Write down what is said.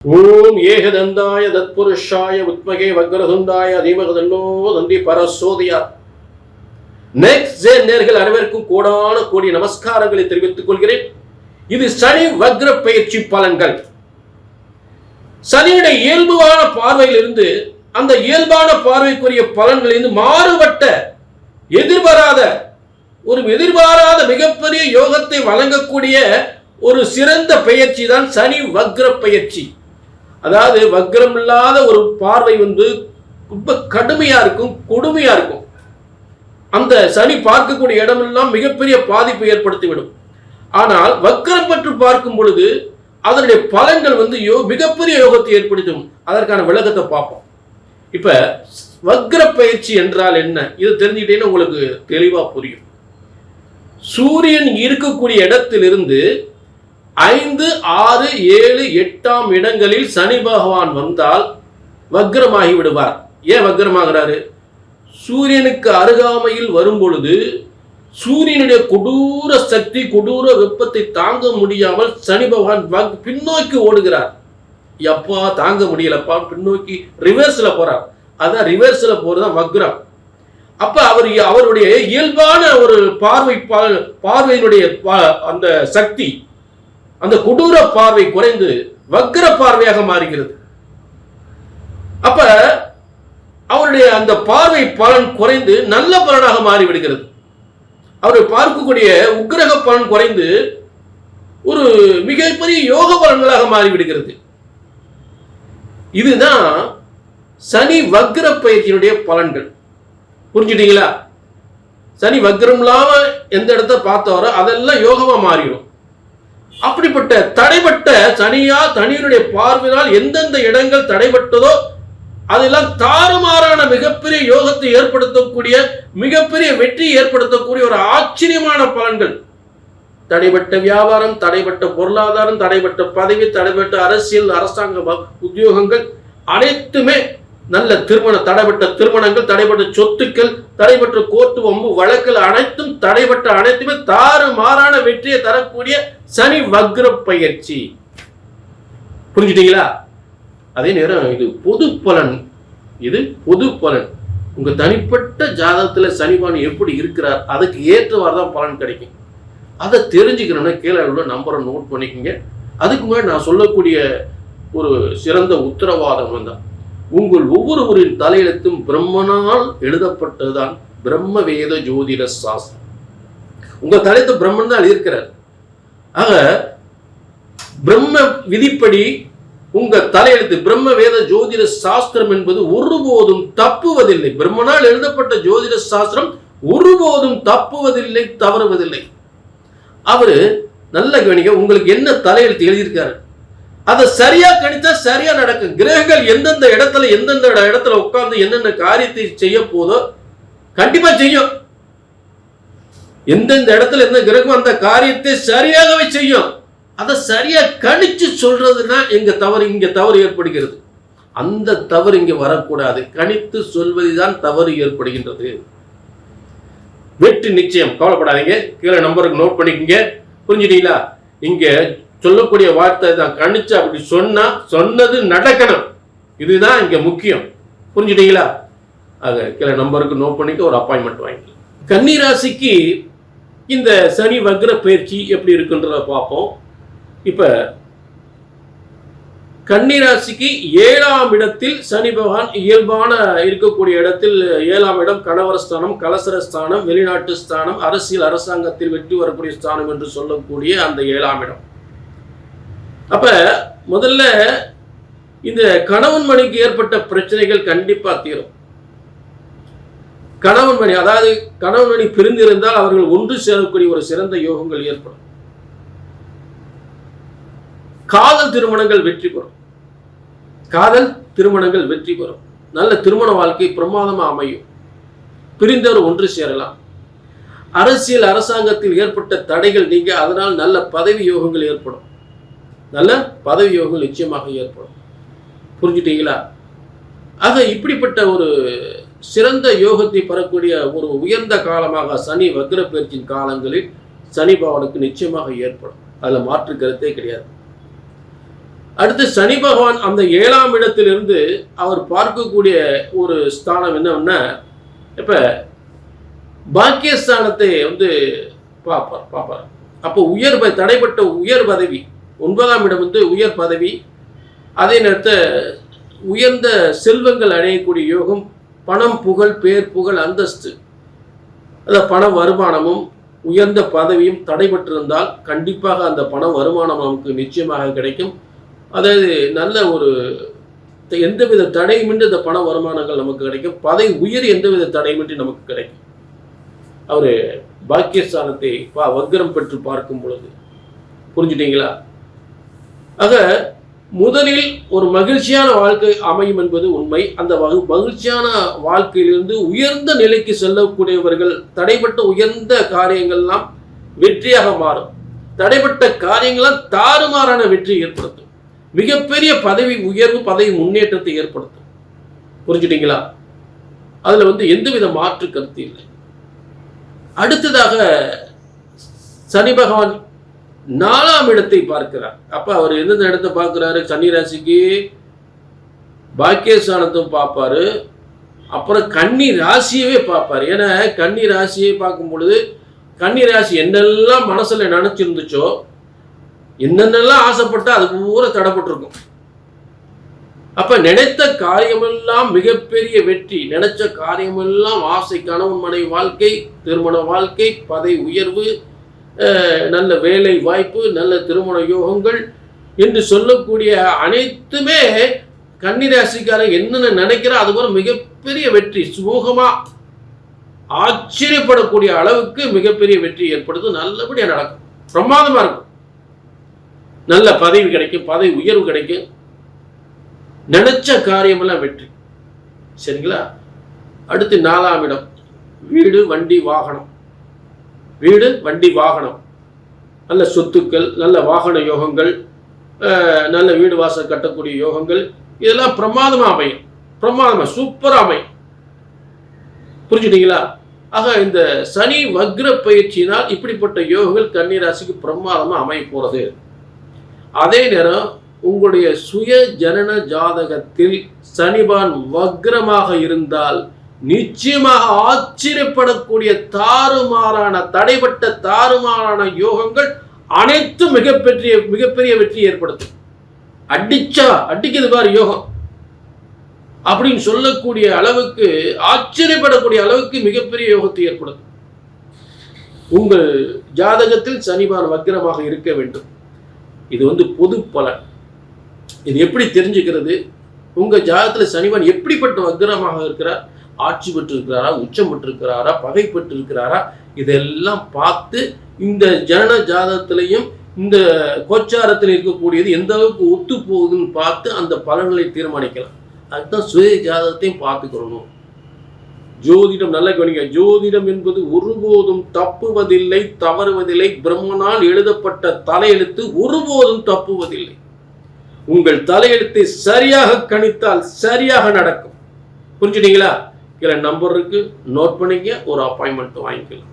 ஓம் ஏகதந்தாய தத்புருஷாய வித்மகே வக்ரதுண்டாய தீமகி தன்னோ தந்தி பரசோதியார். நெக்ஸ்ட் ஜே நேர்கள் அனைவருக்கும் கோடான கோடி நமஸ்காரங்களை தெரிவித்துக் கொள்கிறேன். இது சனி வக்ர பயிற்சி பலன்கள். சனியுடைய இயல்பான பார்வையிலிருந்து அந்த இயல்பான பார்வைக்குரிய பலன்களிலிருந்து மாறுபட்ட எதிர்பாராத மிகப்பெரிய யோகத்தை வழங்கக்கூடிய ஒரு சிறந்த பயிற்சி தான் சனி வக்ர பயிற்சி. அதாவது வக்ரம் இல்லாத ஒரு பார்வை ரொம்ப கடுமையா இருக்கும், கொடுமையா இருக்கும். அந்த சனி பார்க்கக்கூடிய இடமெல்லாம் மிகப்பெரிய பாதிப்பை ஏற்படுத்திவிடும். ஆனால் வக்ரம் பற்றி பார்க்கும் பொழுது அதனுடைய பலன்கள் மிகப்பெரிய யோகத்தை ஏற்படுத்தும். அதற்கான விளக்கத்தை பார்ப்போம். இப்ப வக்ர பயிற்சி என்றால் என்ன, இது தெரிஞ்சுக்கிட்டீங்கன்னா உங்களுக்கு தெளிவா புரியும். சூரியன் இருக்கக்கூடிய இடத்திலிருந்து 5, 6, 7, 8ஆம் இடங்களில் சனி பகவான் வந்தால் வக்ரமாகி விடுவார். ஏன் வக்ரமாகிறாரு? சூரியனுக்கு அருகாமையில் வரும் பொழுது சூரியனுடைய கொடூர சக்தி, கொடூர வெப்பத்தை தாங்க முடியாமல் சனி பகவான் பின்னோக்கி ஓடுகிறார். எப்பா தாங்க முடியலப்பா, பின்னோக்கி ரிவர்ஸ்ல போறார். அதான் ரிவர்ஸ்ல போறதுதான் வக்ரம். அப்ப அவருடைய இயல்பான ஒரு பார்வையினுடைய அந்த சக்தி, அந்த கொடூர பார்வை குறைந்து வக்ர பார்வையாக மாறுகிறது. அப்ப அவருடைய அந்த பார்வை பலன் குறைந்து நல்ல பலனாக மாறிவிடுகிறது. அவரை பார்க்கக்கூடிய உக்கிரக பலன் குறைந்து ஒரு மிகப்பெரிய யோக பலன்களாக மாறிவிடுகிறது. இதுதான் சனி வக்ர பயிற்சியினுடைய பலன்கள். புரிஞ்சுட்டீங்களா? சனி வக்ரம் இல்லாம எந்த இடத்த பார்த்தவரோ அதெல்லாம் யோகமா மாறிடும். அப்படிப்பட்ட தடைப்பட்ட சனியினுடைய பார்வையினால் எந்தெந்த இடங்கள் தடைப்பட்டதோ அதெல்லாம் தாறுமாறான மிகப்பெரிய யோகத்தை ஏற்படுத்தக்கூடிய, மிகப்பெரிய வெற்றியை ஏற்படுத்தக்கூடிய ஒரு ஆச்சரியமான பலன்கள். தடைப்பட்ட வியாபாரம், தடைப்பட்ட பொருளாதாரம், தடைப்பட்ட பதவி, தடைப்பட்ட அரசியல், அரசாங்க உத்தியோகங்கள் அனைத்துமே நல்ல தடைப்பட்ட திருமணங்கள், தடைப்பட்ட சொத்துக்கள், தடைப்பட்ட கோர்ட்டு வம்பு வழக்குகள் அனைத்தும் தடைப்பட்ட அனைத்துமே தாறுமாறான வெற்றியை தரக்கூடிய சனி வக்ர பயிற்சி. புரிஞ்சுட்டீங்களா? அதே நேரம் இது பொது பலன். உங்க தனிப்பட்ட ஜாதகத்துல சனிபான் எப்படி இருக்கிறார் அதுக்கு ஏற்றவாறு தான் பலன் கிடைக்கும். அதை தெரிஞ்சுக்கணும்னா கீழே உள்ள நம்பரை நோட் பண்ணிக்கோங்க. அதுக்கு முன்னாடி நான் சொல்லக்கூடிய ஒரு சிறந்த உத்தரவாதம் தான், உங்கள் ஒவ்வொருவரின் தலையெழுத்தும் பிரம்மனால் எழுதப்பட்டதுதான் பிரம்ம வேத ஜோதிட சாஸ்திரம். உங்க தலையெழுத்து பிரம்மன் தான் எழுதியிருக்கிறார். ஆக பிரம்ம விதிப்படி உங்க தலையெழுத்து பிரம்ம வேத ஜோதிட சாஸ்திரம் என்பது ஒருபோதும் தப்புவதில்லை. பிரம்மனால் எழுதப்பட்ட ஜோதிட சாஸ்திரம் ஒருபோதும் தப்புவதில்லை, தவறுவதில்லை. அவரு நல்ல கவனிக்க, உங்களுக்கு என்ன தலையெழுத்து எழுதியிருக்காரு அதை சரியா கணித்தா சரியா நடக்கும். கிரகங்கள் எந்தெந்த இடத்துல உட்கார்ந்து என்னென்ன காரியத்தை செய்ய போதோ கண்டிப்பா செய்யும். எந்தெந்த இடத்துல எந்த கிரகம் அந்த காரியத்தை சரியாகவே செய்யும். அதை சரியா கணிச்சு சொல்றதுன்னா இங்க தவறு ஏற்படுகிறது. அந்த தவறு இங்க வரக்கூடாது. கணித்து சொல்வதுதான் தவறு ஏற்படுகின்றது. வெற்றி நிச்சயம், கவலைப்படாதீங்க. கீழே நம்பருக்கு நோட் பண்ணிக்கங்க. புரிஞ்சுட்டீங்களா? இங்க சொல்லக்கூடிய வார்த்தை தான், கணிச்சு அப்படி சொன்னது நடக்கணும். இதுதான் இங்க முக்கியம். புரிஞ்சுட்டீங்களா? ஆக கீழே நம்பருக்கு நோட் பண்ணிக்க, ஒரு அப்பாயின்மெண்ட் வாங்கி. கன்னி ராசிக்கு இந்த சனி வக்ர பயிற்சி எப்படி இருக்குன்றத பார்ப்போம். இப்ப கன்னி ராசிக்கு 7ஆம் இடத்தில் சனி பகவான் இயல்பான இருக்கக்கூடிய இடத்தில் 7ஆம் இடம் கணவர் ஸ்தானம், கலசர ஸ்தானம், வெளிநாட்டு ஸ்தானம், அரசியல் அரசாங்கத்தில் வெற்றி வரக்கூடிய ஸ்தானம் என்று சொல்லக்கூடிய அந்த 7ஆம் இடம். அப்ப முதல்ல இந்த கணவன் மனைவிக்கு ஏற்பட்ட பிரச்சனைகள் கண்டிப்பா தீரும். கணவன் மணி பிரிந்திருந்தால் அவர்கள் ஒன்று சேரக்கூடிய ஒரு சிறந்த யோகங்கள் ஏற்படும். காதல் திருமணங்கள் வெற்றி பெறும். நல்ல திருமண வாழ்க்கை பிரமாதமா அமையும். பிரிந்தவர் ஒன்று சேரலாம். அரசியல் அரசாங்கத்தில் ஏற்பட்ட தடைகள் நீங்க, அதனால் நல்ல பதவி யோகங்கள் ஏற்படும். நிச்சயமாக ஏற்படும். புரிஞ்சுட்டீங்களா? ஆக இப்படிப்பட்ட ஒரு சிறந்த யோகத்தை பெறக்கூடிய ஒரு உயர்ந்த காலமாக சனி வக்ர பயிற்சியின் காலங்களில் சனி பகவானுக்கு நிச்சயமாக ஏற்படும். அதுல மாற்று கருத்தே கிடையாது. அடுத்து சனி பகவான் அந்த 7ஆம் இடத்திலிருந்து அவர் பார்க்கக்கூடிய ஒரு ஸ்தானம் என்னன்னா, இப்ப பாக்கியஸ்தானத்தை பார்ப்பார். அப்போ தடைப்பட்ட உயர் பதவி, 9ஆம் இடம் உயர் பதவி, அதே நேரத்தில் உயர்ந்த செல்வங்கள் அடையக்கூடிய யோகம், பணம், புகழ், பேர், புகழ், அந்தஸ்து, அந்த பண வருமானமும் உயர்ந்த பதவியும் தடைபட்டிருந்தால் கண்டிப்பாக அந்த பண வருமானம் நமக்கு நிச்சயமாக கிடைக்கும். அதாவது நல்ல ஒரு எந்தவித தடையுமின்றி இந்த பண வருமானங்கள் நமக்கு கிடைக்கும். பதவி உயர் எந்தவித தடையுமின்றி நமக்கு கிடைக்கும். அவர் பாக்கியஸ்தானத்தை வக்ரம் பெற்று பார்க்கும் பொழுது புரிஞ்சுட்டீங்களா? ஆக முதலில் ஒரு மகிழ்ச்சியான வாழ்க்கை அமையும் என்பது உண்மை. அந்த மகிழ்ச்சியான வாழ்க்கையிலிருந்து உயர்ந்த நிலைக்கு செல்லக்கூடியவர்கள் தடைப்பட்ட உயர்ந்த காரியங்கள்லாம் வெற்றியாக மாறும். தடைப்பட்ட காரியங்கள்லாம் தாறுமாறான வெற்றி ஏற்படுத்தும். மிகப்பெரிய பதவி உயர்வு, பதவி முன்னேற்றத்தை ஏற்படுத்தும். புரிஞ்சுட்டீங்களா? அதுல எந்தவித மாற்று கருத்து இல்லை. அடுத்ததாக சனி பகவான் 4ஆம் இடத்தை பார்க்கிறார். அப்ப அவர் எந்தெந்த இடத்தை பார்க்கிறாரு? சனி ராசிக்கு பாக்கியஸ்தானத்தும் பார்ப்பாரு, அப்புறம் கன்னி ராசியவே பார்ப்பாரு. ஏன்னா கன்னி ராசியை பார்க்கும் பொழுது கன்னி ராசி என்னெல்லாம் மனசுல நினைச்சிருந்துச்சோ, என்னென்னலாம் ஆசைப்பட்டா அது பூரா தடைப்பட்டிருக்கும். அப்ப நினைத்த காரியமெல்லாம் மிகப்பெரிய வெற்றி, நினைச்ச காரியமெல்லாம் ஆசை, கணவன் மனைவி வாழ்க்கை, திருமண வாழ்க்கை, பதவி உயர்வு, நல்ல வேலை வாய்ப்பு, நல்ல திருமண யோகங்கள் என்று சொல்லக்கூடிய அனைத்துமே கன்னிராசிக்காரன் என்னென்ன நினைக்கிறா அது போல மிகப்பெரிய வெற்றி, சுமூகமா ஆச்சரியப்படக்கூடிய அளவுக்கு மிகப்பெரிய வெற்றி ஏற்படுது. நல்லபடியா நடக்கும், பிரமாதமா இருக்கும். நல்ல பதவி கிடைக்கும், பதவி உயர்வு கிடைக்கும், நினைச்ச காரியமெல்லாம் வெற்றி. சரிங்களா? அடுத்து 4ஆம் இடம் வீடு, வண்டி, வாகனம். வீடு, வண்டி, வாகனம், நல்ல சொத்துக்கள், நல்ல வாகன யோகங்கள், நல்ல வீடு வாசல் கட்டக்கூடிய யோகங்கள், இதெல்லாம் பிரமாதமா அமையும். பிரமாதமா சூப்பரா அமையும். புரிஞ்சுட்டீங்களா? ஆக இந்த சனி வக்ர பயிற்சியினால் இப்படிப்பட்ட யோகங்கள் கன்னிராசிக்கு பிரமாதமா அமைய போறது. அதே நேரம் உங்களுடைய சுய ஜனன ஜாதகத்தில் சனிபான் வக்ரமாக இருந்தால் நிச்சயமாக ஆச்சரியப்படக்கூடிய தாறுமாறான தடைப்பட்ட தாறுமாறான யோகங்கள் அனைத்தும் மிகப்பெரிய வெற்றி ஏற்படுத்தும். அடிக்குது பாரு யோகம் அப்படின்னு சொல்லக்கூடிய அளவுக்கு, ஆச்சரியப்படக்கூடிய அளவுக்கு மிகப்பெரிய யோகத்தை ஏற்படுத்தும். உங்கள் ஜாதகத்தில் சனிபான் வக்ரமாக இருக்க வேண்டும். இது பொது பலன். இது எப்படி தெரிஞ்சுக்கிறது? உங்க ஜாதகத்தில் சனிபான் எப்படிப்பட்ட வக்ரமாக இருக்கிறார், ஆட்சி பெற்று இருக்கிறாரா, உச்சம் பெற்று இருக்கிறாரா, பகை பெற்று இருக்கிறாரா, இதெல்லாம் பார்த்து இந்த ஜனன ஜாதகத்திலையும் இந்த கோச்சாரத்தில் இருக்கக்கூடியது எந்த அளவுக்கு ஒத்து போகுதுன்னு பார்த்து அந்த பலன்களை தீர்மானிக்கலாம். அதுதான் சுய ஜாதகத்தையும் பார்த்துக்கணும். ஜோதிடம் நல்ல கவனிங்க. ஜோதிடம் என்பது ஒருபோதும் தப்புவதில்லை, தவறுவதில்லை. பிரம்மனால் எழுதப்பட்ட தலையெழுத்து ஒருபோதும் தப்புவதில்லை. உங்கள் தலையெழுத்தை சரியாக கணித்தால் சரியாக நடக்கும். புரிஞ்சுட்டீங்களா? கீழே நம்பர் இருக்கு, நோட் பண்ணிக்க, ஒரு அப்பாயின்மெண்ட் வாங்கிக்கலாம்.